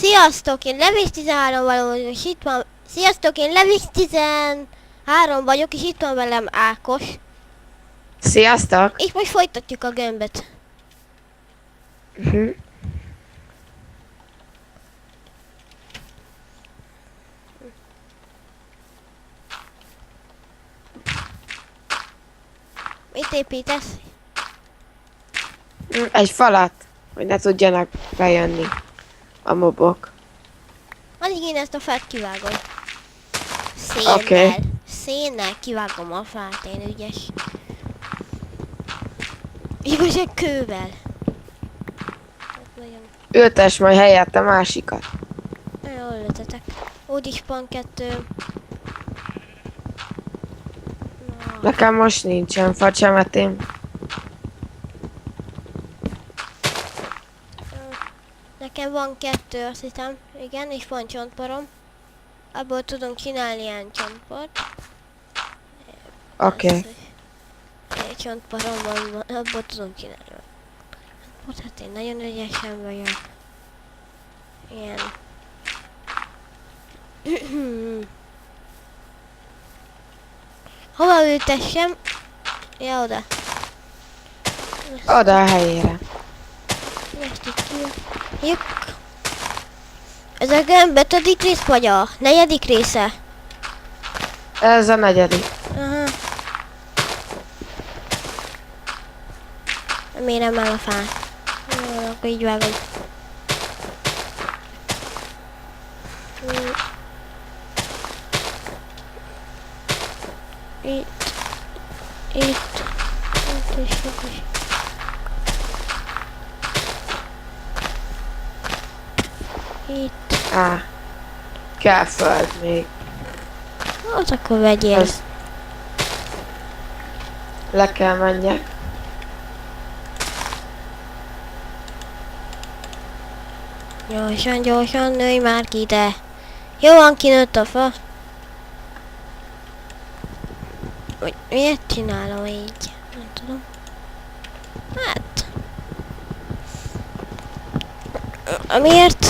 Sziasztok, én Levis 13 vagyok, és itt van... Sziasztok, én Levis 13 vagyok, és itt van velem Ákos. Sziasztok! És most folytatjuk a gömböt. Mit építesz? Egy falat, hogy ne tudjanak bejönni a mobok. Addig én ezt a fát kivágom. Szénnel. Oké. Szénnel kivágom a fát, én ügyes. Igazság kővel. Ültess majd helyett a másikat. Jól ültetek. Úgyis van 2. Nekem most nincsen facsemetém. Nekem van 2, azt hiszem. Igen, és van csontparom. Abból tudunk csinálni ilyen csontpart. Oké. Egy csontparom van, abból tudunk csinálni. Hát én nagyon ügyesen vagyok. Ilyen. Hova ültessem? Ja, oda. Oda a helyére. Ezt itt kijuk. Ez a gömb 5. rész vagy a 4. része? Ez a 4. Aha. Nem érem el a fát. Jó, akkor így vágom. Itt. Itt. Itt is, itt is. Itt. Kell föld még. Az akkor vegyél. Ez. Le kell menjek. Gyorsan, gyorsan, nőj már ki ide. Jó van, kinőtt a fa. Hogy miért csinálom így? Nem tudom. Hát... Miért?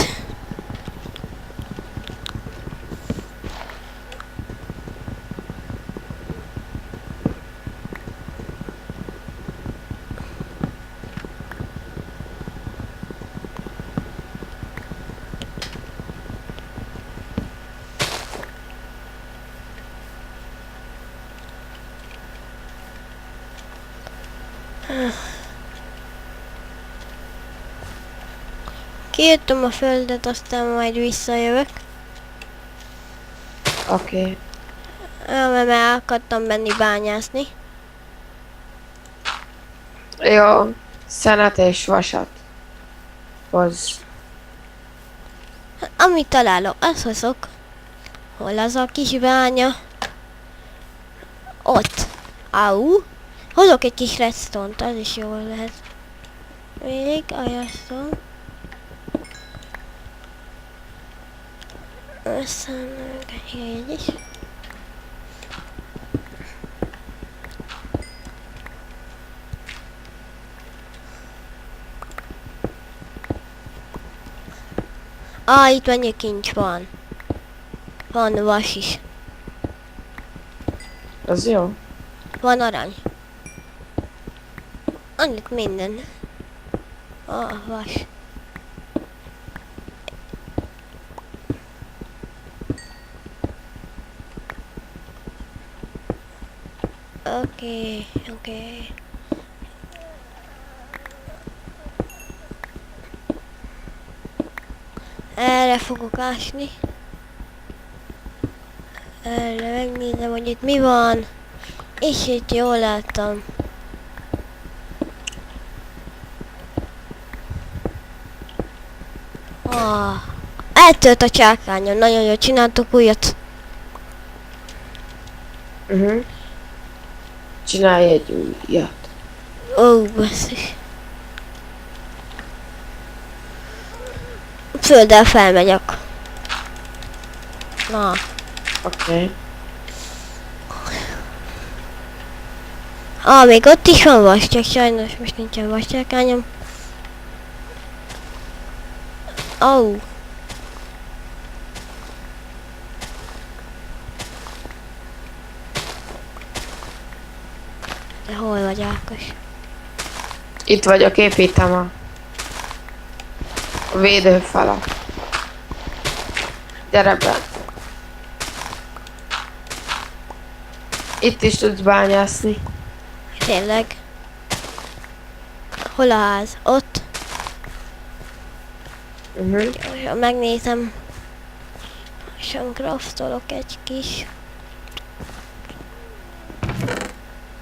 Kijöttem a földet, aztán majd visszajövök. Oké. Mert el akartam menni bányászni. Jó. Szenet és vasat. Hozz. Amit találok, azt hozok. Hol az a kis bánya? Ott. Au. Hozok egy kis redstone-t, az is jól lehet. Még ajasztom. Aztán egy is. Itt mennyi kincs van. Van vas is. Az jó. Van arany. Annyit minden. Vas. Oké. Erre fogok ásni. Erre megnézem, hogy itt mi van. És itt jól láttam. Eltölt a csákányom, nagyon jól csináltok újat. Csinálj egy újat. Ó, basszus. Földdel felmegyek. Na. Oké. Még ott is van vas, csak sajnos most nincsen vas csákányom. Ó. De hol vagy, Ákos? Itt vagyok, építem a védőfalat. Gyere be. Itt is tudsz bányászni. Tényleg. Hol a ház? Ott? Jó, megnézem. És craftolok egy kis.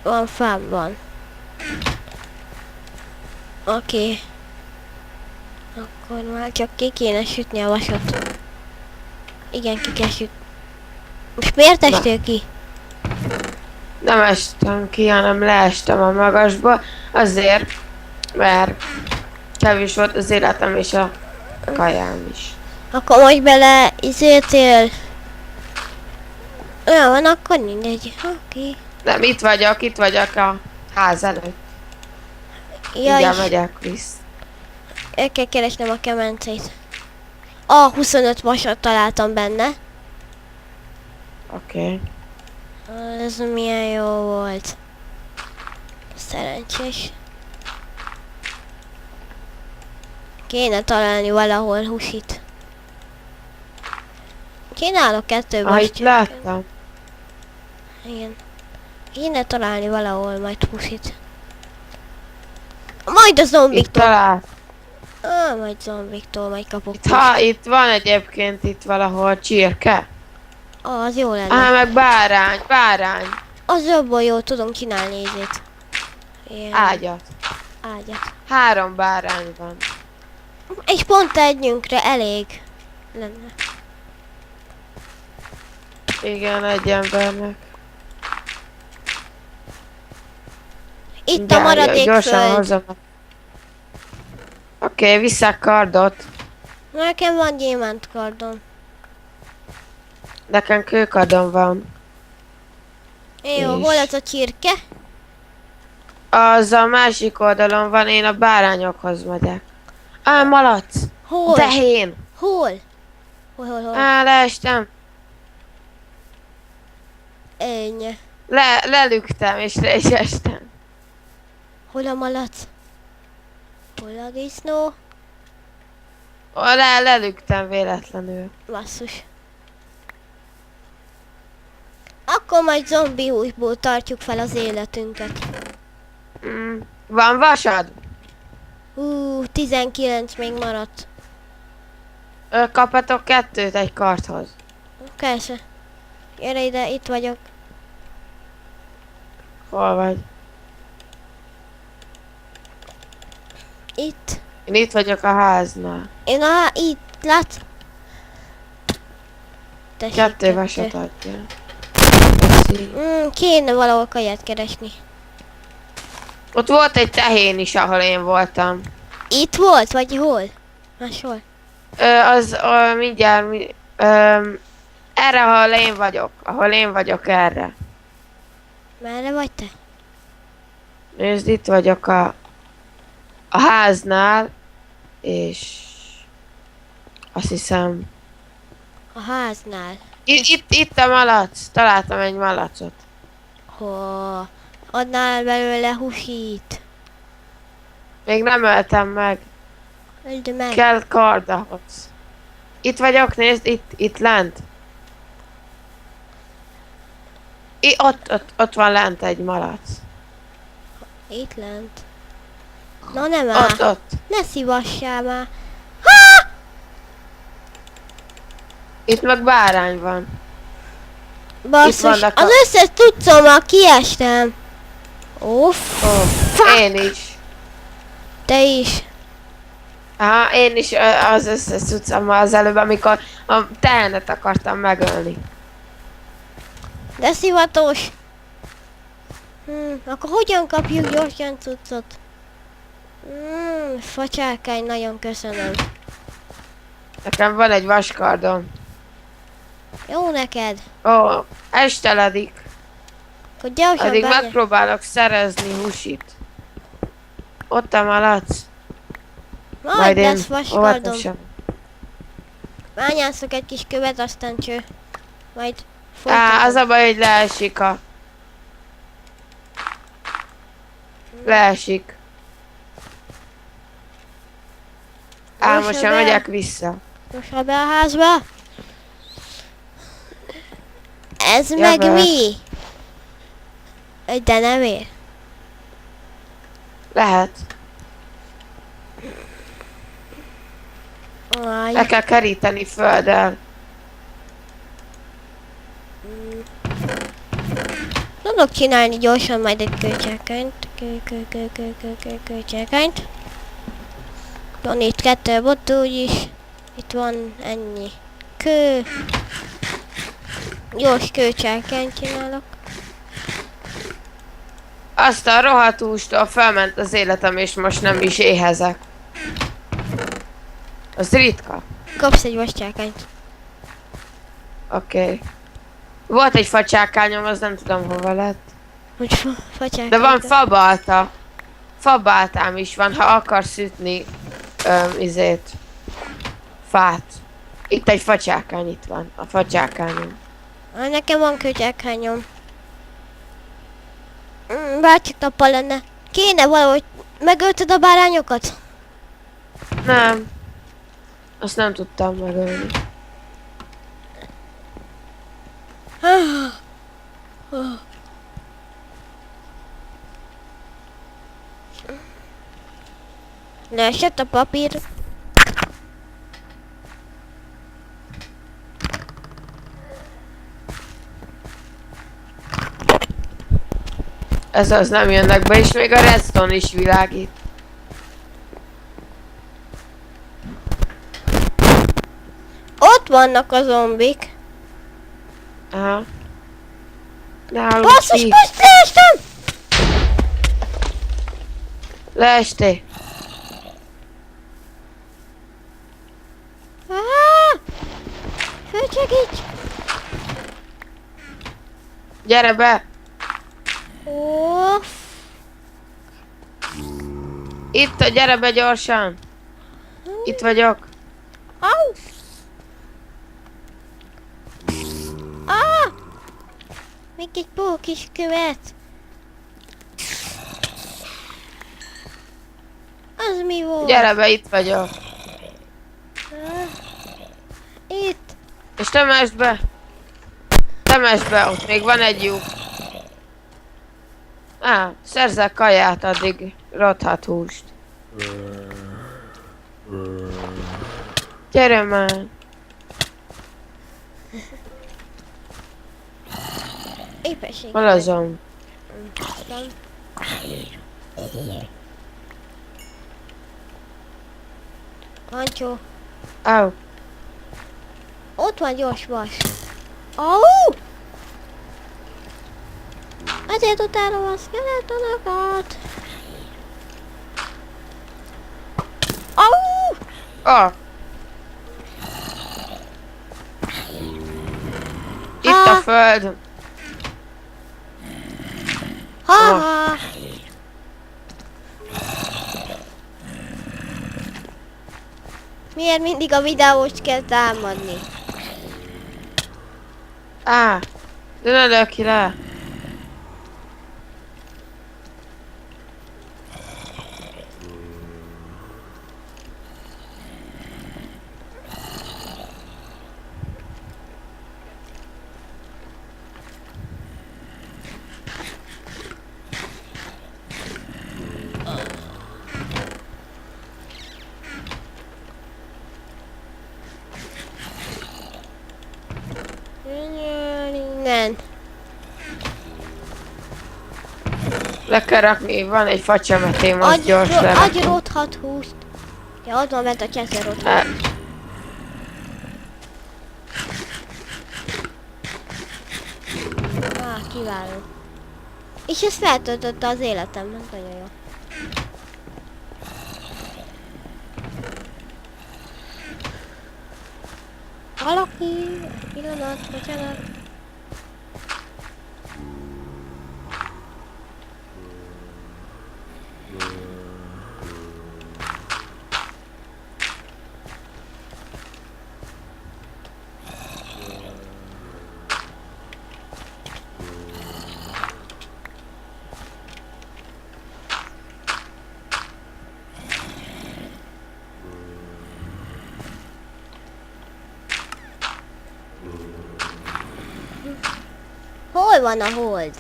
Van fám, van. Oké. Akkor már csak ki kéne sütni a vasat. Igen, ki kell sütni. Most miért estél ki? Nem estem ki, hanem leestem a magasba. Azért, mert kevés volt az életem és a kajám is. Akkor most bele izéltél. Olyan van, akkor mindegy. Oké. Nem, itt vagyok a ház előtt. Jaj, Mindjárt megyek vissza. el kell keresnem a kemencét. A 25 vasat találtam benne. Oké. Ez milyen jó volt. Szerencsés. Kéne találni valahol husit. Csinálok 2 Ah, itt vas. láttam. Igen. Kéne találni valahol majd husit. Majd a Itt zombiktól. talált. Majd zombiktól majd kapok Itt van egyébként itt valahol csirke. Az jó lenne. Meg bárány. Az jobban jól tudom csinálni ízét. Ilyen Ágyat. ágyat. 3 bárány van. És pont együnkre elég lenne. Igen, egy embernek. Itt a maradék Gyorsan föld. hozom. Oké, vissza kardot. Nekem van gyémánt kardon. Nekem kőkardon van. Jó, És? hol az a csirke? Az a másik oldalon van, én a bárányokhoz megyek. Malac! Hol? Tehén! Hol? Hol? Leestem. Ennyi. Lelüktem és le is estem. Hol a malac? Hol a disznó? Lelüktem véletlenül. Basszus. Akkor majd zombi húsból tartjuk fel az életünket. Van vasad? 19 még maradt. Kaphatok 2 egy kardhoz. Persze. Gyere ide, itt vagyok. Hol vagy? Itt. Én itt vagyok a háznál. Itt, látsz? Tessék, 2 vasat adja. Kéne valahol kaját keresni. Ott volt egy tehén is, ahol én voltam. Itt volt, vagy hol? Máshol? Mindjárt... Erre, ahol én vagyok erre. Merre vagy te? Nézd, itt vagyok a háznál, és azt hiszem... A háznál. Itt a malac, találtam egy malacot. Adnál belőle húsít. Még nem öltem meg, Öld meg. kell kard ahhoz. Itt vagyok, nézd, itt lent. Ott van lent egy malac. Itt lent. Na nem áll. Ott. Ne szívassál már. Itt meg bárány van. Basszus, vannak az összes tudszommal kiestem. Én is. Te is. Én is az összes cuccammal az előbb, amikor a tehenet akartam megölni. De szivatos. Akkor hogyan kapjuk gyorsan cuccot? Facsárkány, nagyon köszönöm. Nekem van egy vaskardom. Jó neked. Esteledik. Akkor gyorsan Addig megpróbálok szerezni húsit. Ott a malac. Majd lesz vaskardom. óvatosan. Bányászok egy kis követ, aztán cső. Majd Az a baj, hogy leesik Leesik. Most Most sem be. megyek vissza. Most be a házba. Ez Jövök. meg mi? De nem ér. Lehet. Aj. Le kell keríteni földdel. Tudok csinálni gyorsan majd egy kölcselkönyvet. Kölcselkönyvet. Van itt 2 bot úgyis. Itt van ennyi. Kő. Gyors kölcselkönyvet csinálok. Azt a rohadt hústól felment az életem, és most nem is éhezek. Az ritka. Kapsz egy vascsákányt. Oké. Volt egy facsákányom, az nem tudom hova lett. Hogy facsákányt. De van fabalta. Fabaltám is van, ha akarsz ütni izét. Fát. Itt egy facsákány, itt van. A facsákányom. Nekem van kölcselkányom. Bárcsak nappal lenne. Kéne valahogy. Megölted a bárányokat? Nem. Azt nem tudtam megölni. Leesett a papír. Ez az nem jönnek be, és még a redstone is világít. Ott vannak a zombik. Aha. Nálunk Basszus, ki. most leestem! Leestél. Fölcsegíts! Gyere be. Ó, Itt, gyere be gyorsan. Itt vagyok. au! Ah! Még egy kis követ. Az mi volt? Gyere be, itt vagyok. Ah, itt. És temesd be. Temesd be, ott még van egy lyuk. Szerzek kaját, addig rothat húst. Gyere már. Épesség. Hol azon? Ancsó. Au. Ott van gyors vas. Au! Azért utálom a skeletonokat. Au! Ah. Itt a föld. Ha-ha! Miért mindig a videóst kell támadni? De ne lök ki le. Innen. Le kell rakni, van egy facsemetém, az gyors le. Agyródhat húst. Ja, ott van bent a cseszer ott. Kiváló. És ez feltöltötte az életemben, nagyon jó. Valaki, pillanat, bocsánat. Hol van a hold?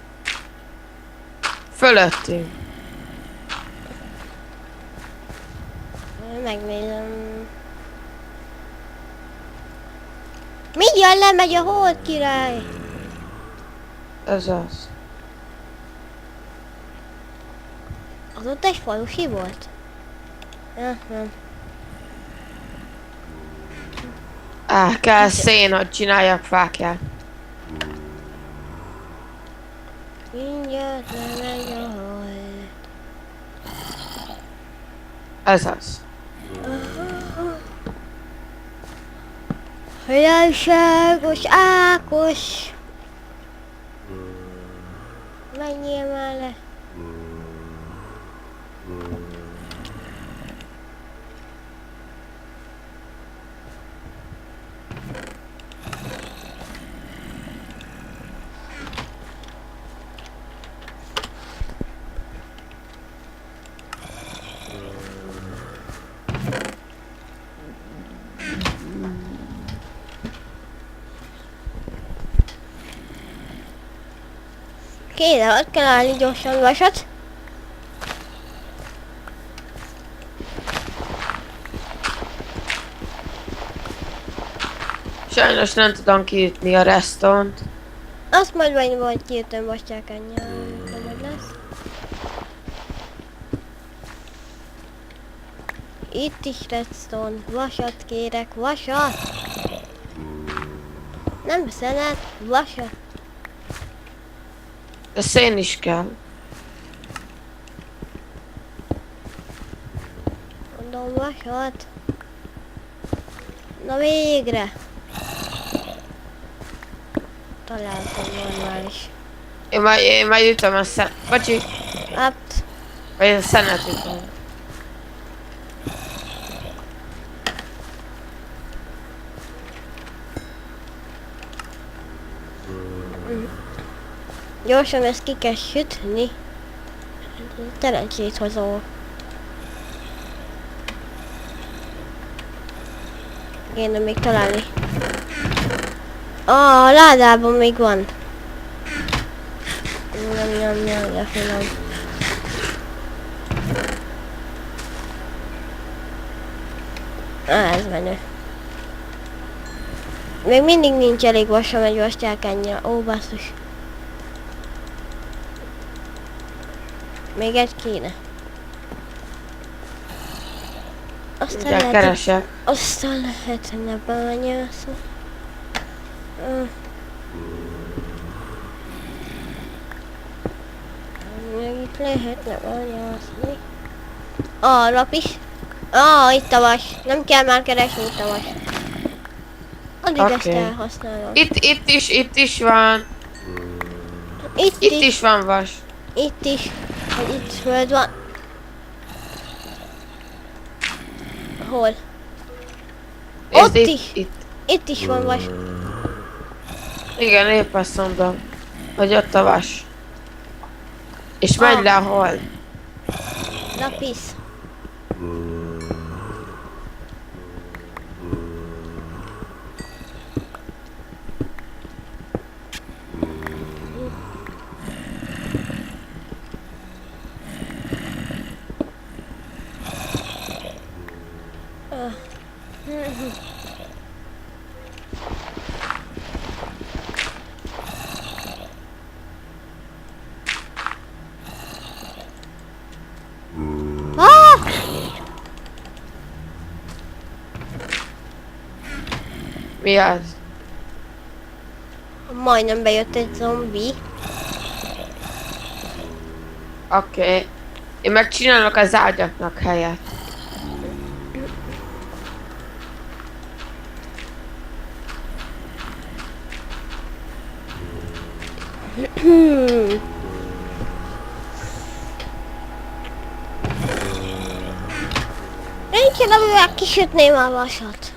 Fölöttünk. Megnézem. Mindjárt lemegy a hold, király. Ez az. Az ott egy falusi volt? Ja, nem. Kell szén, hogy csináljak fákját. Mindjárt lemegy a hold. Ez az. Hajánságos Ákos! Menjél már le! Kéne, ott kell állni gyorsan vasat. Sajnos nem tudom kiütni a restont. Azt majd kiütöm vascsákánnyal, amikor meg lesz. Itt is redstone. Vasat kérek, vasat! Nem szenet, vasat. De szén is kell. Mondom, vasat. Na végre! Találtam normális. Én majd ütöm a szen... Bocsi! Hát, Vagy a szenet ütöm. gyorsan ezt ki kell sütni. Telencsét hozó. Kéne még találni. A ládában még van. Nem, de finom. Ez menő. Még mindig nincs elég vasom egy vasgyákányra. Ó, basszus. Még egy kéne. Mindjárt keresek. Aztán lehetne bányászni. Még itt lehetne bányászni. Lap is. Itt a vas. Nem kell már keresni, itt a vas. Addig ezt elhasználom. Itt is van. Itt is van vas. Itt is. Itt föld van. Hol? Ott is. Itt is van vas. Igen, épp azt mondom, hogy ott a vas. És menj le a hold. Lapis. Mi az? Majdnem bejött egy zombi. Oké. Én megcsinálok az ágyaknak helyet. Nincsen, amivel kisütném a vasat.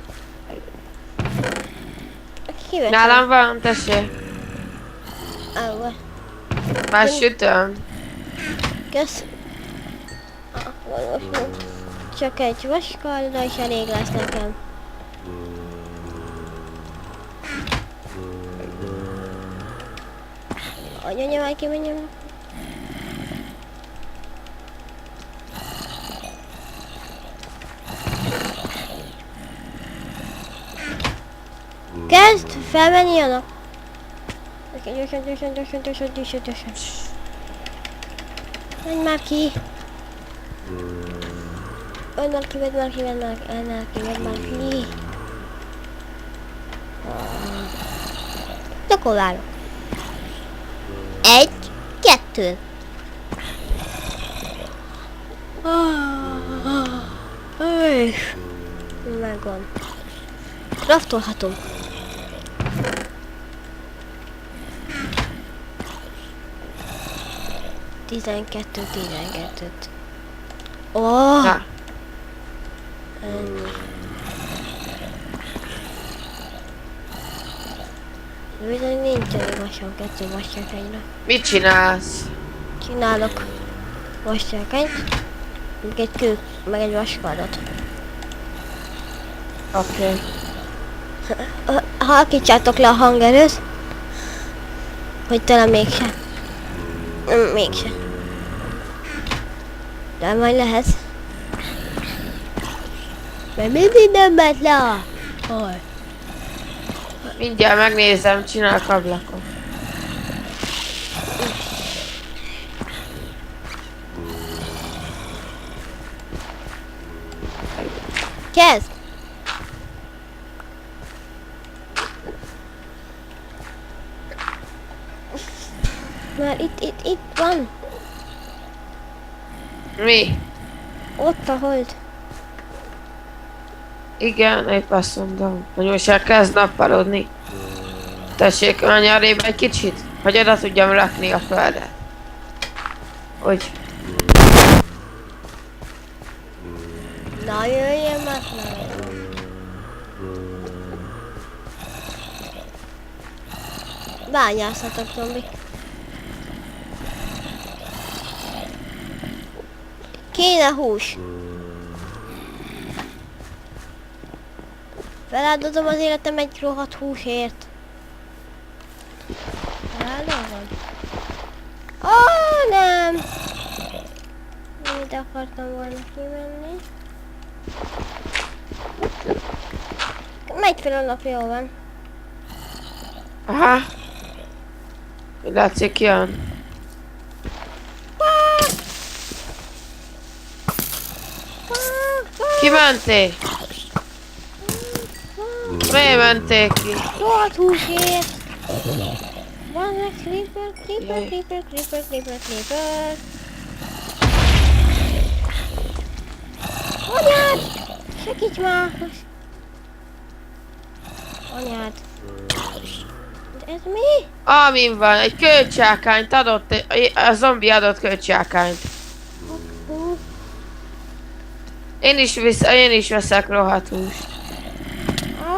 Nálam van, tessék. Már sütöm. Kösz. Akkor most csak egy vaskalda is elég lesz nekem. Anya, már kimenjem. Kezd felmenni a nap. Gyorsan. Menj már ki. Vedd már ki. Akkor várok. 1, 2. Megvan. Craftolhatom. Tizenkettőt. Ó! Na, Ennyi. Bizony nincs elég vasság, 2 vasságányra. mit csinálsz? Csinálok vasságányt, meg egy kő, meg egy vaskadat. Oké. Halkítsátok le a hangerőt, hogy talán mégse. Mégse. De majd lehet. Mert mindig nem ment le a hal. Mindjárt megnézem, csinálok ablakot. Kezd! Már itt van. Mi? Ott a hold. Igen, épp azt mondom, hogy most elkezd nappalodni. Tessék, menj arrébb egy kicsit, hogy oda tudjam rakni a földet. Úgy. Na jöjjön már. Bányászhatok, zombik. Kéne hús. Feláldozom az életem egy rohadt húsért. Feláldozom? Ó, nem! Ide akartam volna kimenni. Megy fel a nap, jól van. Aha. Látszik, jön. Ki mentél? Miért mentél ki? Rohadt húsért! Van egy creeper. Anyád! Segíts már! Anyád! De ez mi? Amin van, egy költsákányt adott, a zombi adott költsákányt. Hú, Én is veszek rohadt húst.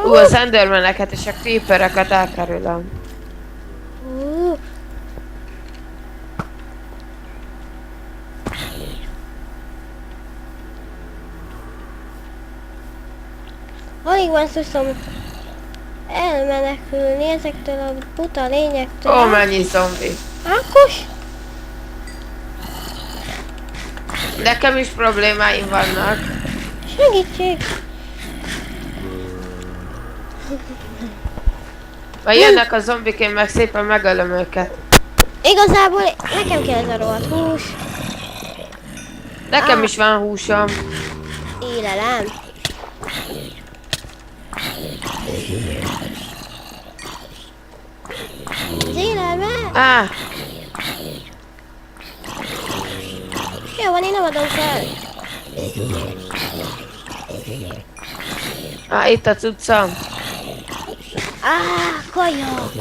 au, Az endermaneket és a creepereket elkerülöm. hú. Alig van szuszom elmenekülni ezektől a buta lényektől. Ó, mennyi zombi. Ákos? Nekem is problémáim vannak. Segítség! Ha jönnek a zombik, én meg szépen megölöm őket. Igazából nekem kell ez a rohadt hús. Nekem is van húsom. Élelem. Az élelme? Jó van, én nem adom fel. Itt a cuccom. Kaja!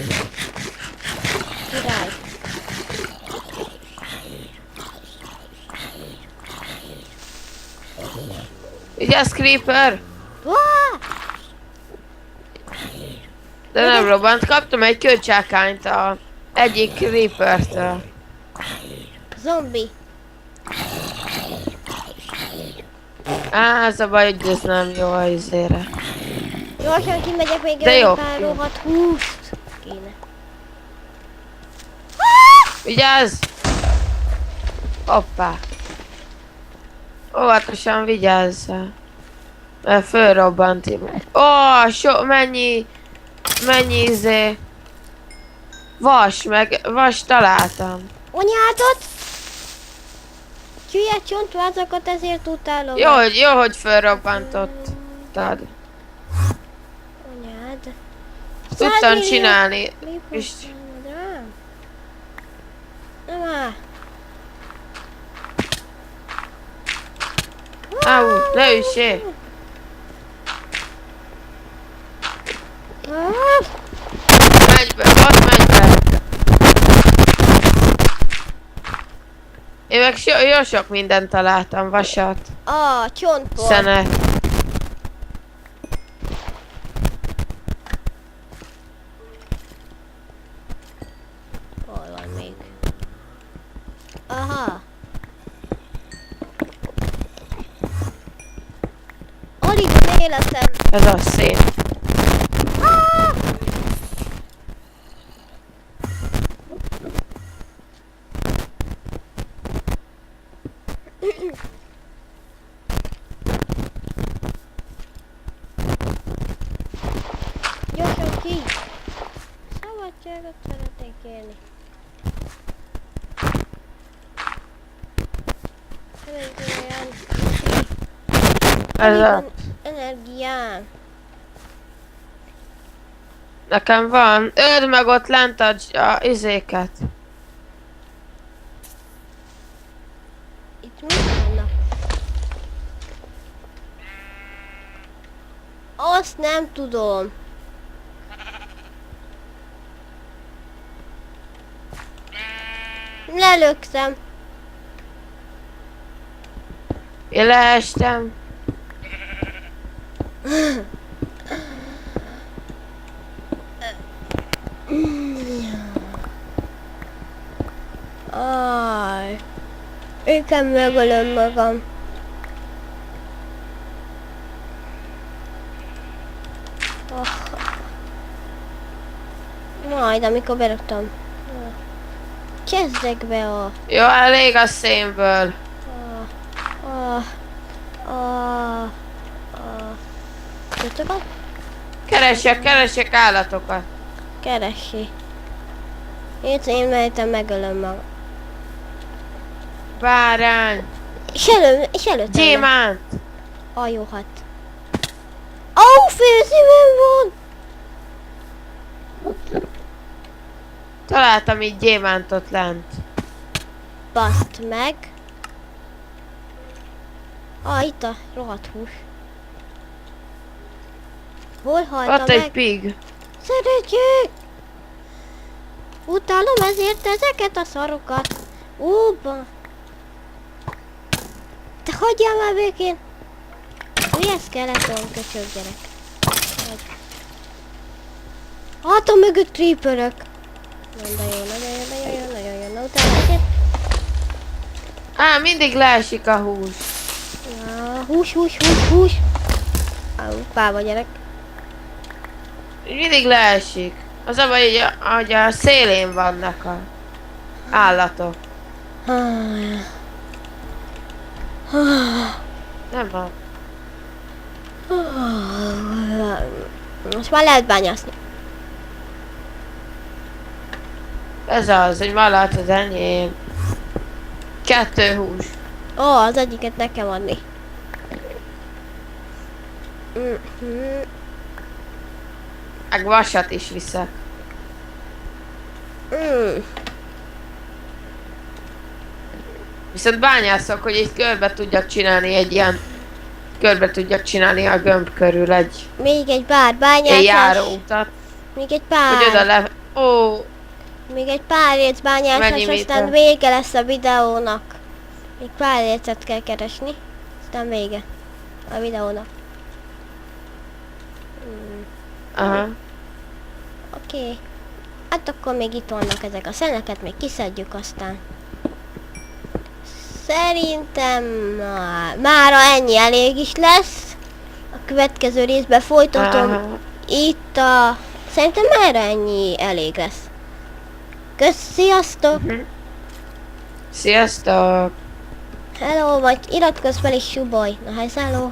Király. Vigyázz, creeper! Vá! De nem robbant, kaptam egy költsákányt a egyik creepertől. Zombi. Az a baj, hogy ez nem jó a izére. Gyorsan kimegyek még De jó. egy pár rohadt húst. Kéne. Vigyázz! Hoppá! Óvatosan vigyázzál. Mert fölrobbant. Mennyi izé. Vas találtam. Anyádat! Hülye csontvázakat ezért utálom. Jó, hogy fölrobbantott. Tad. Anyád. Tudtam csinálni. És Nem áll. ne üssél. Menj be, menj be. Én meg jó sok mindent találtam, vasat, Csontport. szenet. Hol van még? Aha. Alig van életem. Ez a szép. Gyorsan ki! Szabadságot szeretnék élni. Ez a... Energiám. Nekem van. Öld meg ott lent a izéket. Itt mit vannak? Azt nem tudom. Lelöktem. Én leestem. Aj. Inkább megölöm magam. Majd amikor beraktam. Kezdek be a... Jó, elég a szénből. Tudtokat? Keresek állatokat. Keresi. Én mehetem, megölöm magam. Bárány. És előttem. Gyémánt. Jó, hát. Főszívem van! Találtam így gyémántot lent. Baszd meg. Itt a rohadt hús. Hol haltam Ott meg? egy pig. Szeretjük! Utálom ezért ezeket a szarokat. Te hagyjál már békén! Milyen skeleton, köcsög gyerek. Hátam mögött creeperök. Nagyon jó, na utána egyet. Mindig leesik a hús. Ja, hús. Páva gyerek. Mindig leesik. Az a baj, hogy a szélén vannak a állatok. Nem van. Most már lehet bányászni. Ez az, hogy malac az enyém. 2 hús. Az egyiket nekem adni. Meg vasat is viszek. Viszont bányászok, hogy egy körbe tudjak csinálni egy ilyen... Körbe tudjak csinálni a gömb körül egy... Még egy pár bányászás. Egy járóutat. Még egy pár. Hogy oda le... Még egy pár réc bányászás, Mennyi aztán méter? vége lesz a videónak. Még pár récet kell keresni, aztán vége a videónak. Aha. Oké. Hát akkor még itt vannak ezek a szeneket, még kiszedjük aztán. Szerintem mára ennyi elég is lesz. A következő részben folytatom. Aha. Itt a... Szerintem mára ennyi elég lesz. Kösz, sziasztok! Sziasztok! Hello, majd iratkozz fel és subolj. Na, hello!